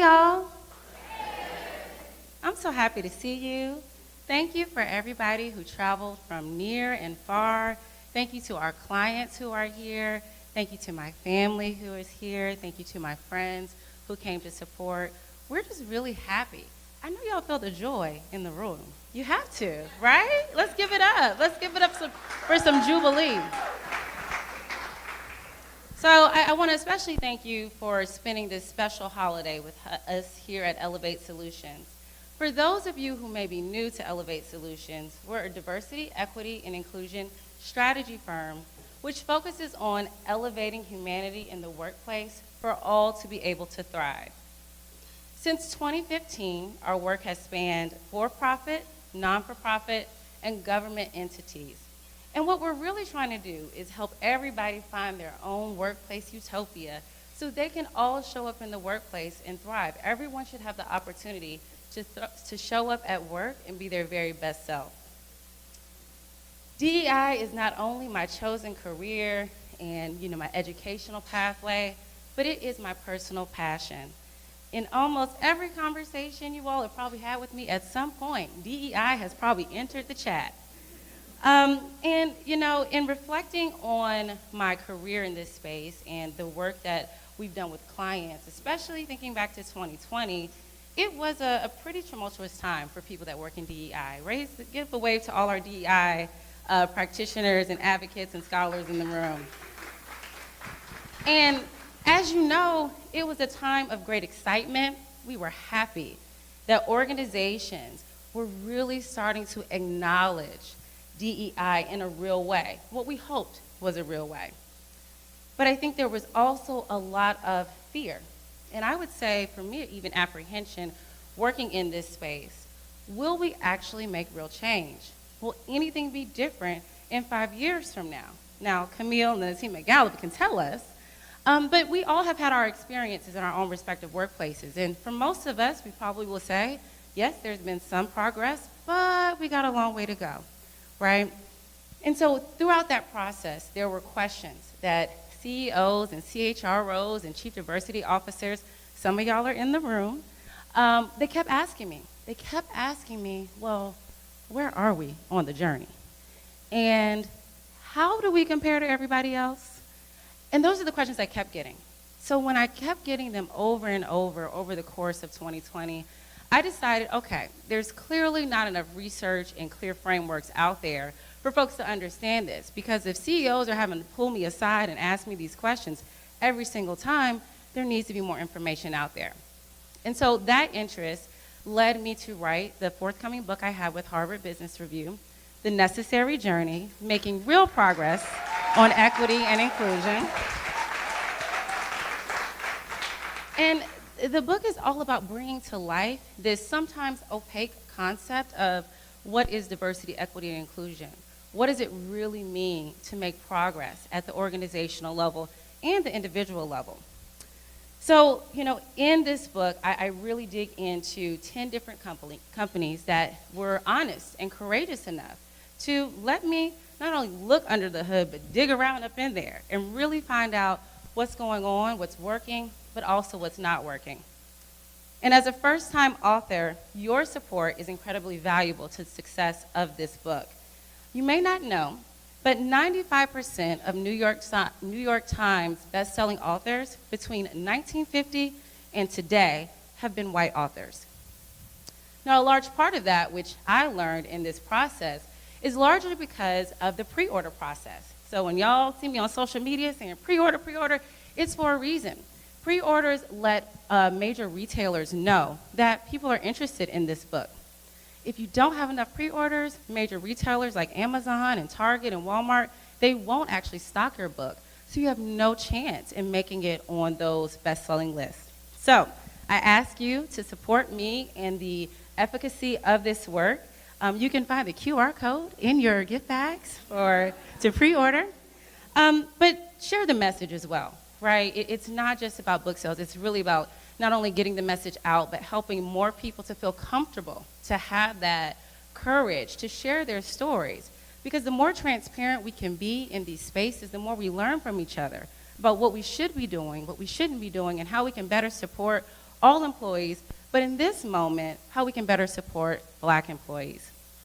y'all. I'm so happy to see you. Thank you for everybody who traveled from near and far. Thank you to our clients who are here. Thank you to my family who is here. Thank you to my friends who came to support. We're just really happy. I know y'all feel the joy in the room. You have to, right? Let's give it up. Let's give it up for some jubilee. So I want to especially thank you for spending this special holiday with us here at Ellavate Solutions. For those of you who may be new to Ellavate Solutions, we're a diversity, equity, and inclusion strategy firm which focuses on elevating humanity in the workplace for all to be able to thrive. Since 2015, our work has spanned for-profit, non-for-profit, and government entities. And what we're really trying to do is help everybody find their own workplace utopia so they can all show up in the workplace and thrive. Everyone should have the opportunity to show up at work and be their very best self. DEI is not only my chosen career and my educational pathway, but it is my personal passion. In almost every conversation you all have probably had with me at some point, DEI has probably entered the chat. In reflecting on my career in this space and the work that we've done with clients, especially thinking back to 2020, it was a pretty tumultuous time for people that work in DEI. Give a wave to all our DEI practitioners and advocates and scholars in the room. And as you know, it was a time of great excitement. We were happy that organizations were really starting to acknowledge DEI in a real way, what we hoped was a real way. But I think there was also a lot of fear. And I would say, for me, even apprehension, working in this space. Will we actually make real change? Will anything be different in 5 years from now? Now, Camille and the team at Gallup can tell us, but we all have had our experiences in our own respective workplaces. And for most of us, we probably will say, yes, there's been some progress, but we got a long way to go, right? And so throughout that process, there were questions that CEOs and CHROs and chief diversity officers, some of y'all are in the room, they kept asking me. They kept asking me, well, where are we on the journey? And how do we compare to everybody else? And those are the questions I kept getting. So when I kept getting them over and over the course of 2020, I decided, okay, there's clearly not enough research and clear frameworks out there for folks to understand this, because if CEOs are having to pull me aside and ask me these questions every single time, there needs to be more information out there. And so that interest led me to write the forthcoming book I have with Harvard Business Review, The Necessary Journey, Making Real Progress on Equity and Inclusion. And the book is all about bringing to life this sometimes opaque concept of what is diversity, equity, and inclusion. What does it really mean to make progress at the organizational level and the individual level? So, in this book, I really dig into 10 different companies that were honest and courageous enough to let me not only look under the hood, but dig around up in there and really find out what's going on, what's working, but also what's not working. And as a first-time author, your support is incredibly valuable to the success of this book. You may not know, but 95% of New York Times best-selling authors between 1950 and today have been white authors. Now, a large part of that, which I learned in this process, is largely because of the pre-order process. So when y'all see me on social media saying pre-order, it's for a reason. Pre-orders let major retailers know that people are interested in this book. If you don't have enough pre-orders, major retailers like Amazon and Target and Walmart, they won't actually stock your book. So you have no chance in making it on those best-selling lists. So I ask you to support me in the efficacy of this work. You can find the QR code in your gift bags to pre-order. But share the message as well, right? It's not just about book sales. It's really about not only getting the message out, but helping more people to feel comfortable, to have that courage to share their stories. Because the more transparent we can be in these spaces, the more we learn from each other about what we should be doing, what we shouldn't be doing, and how we can better support all employees, but in this moment, how we can better support Black employees.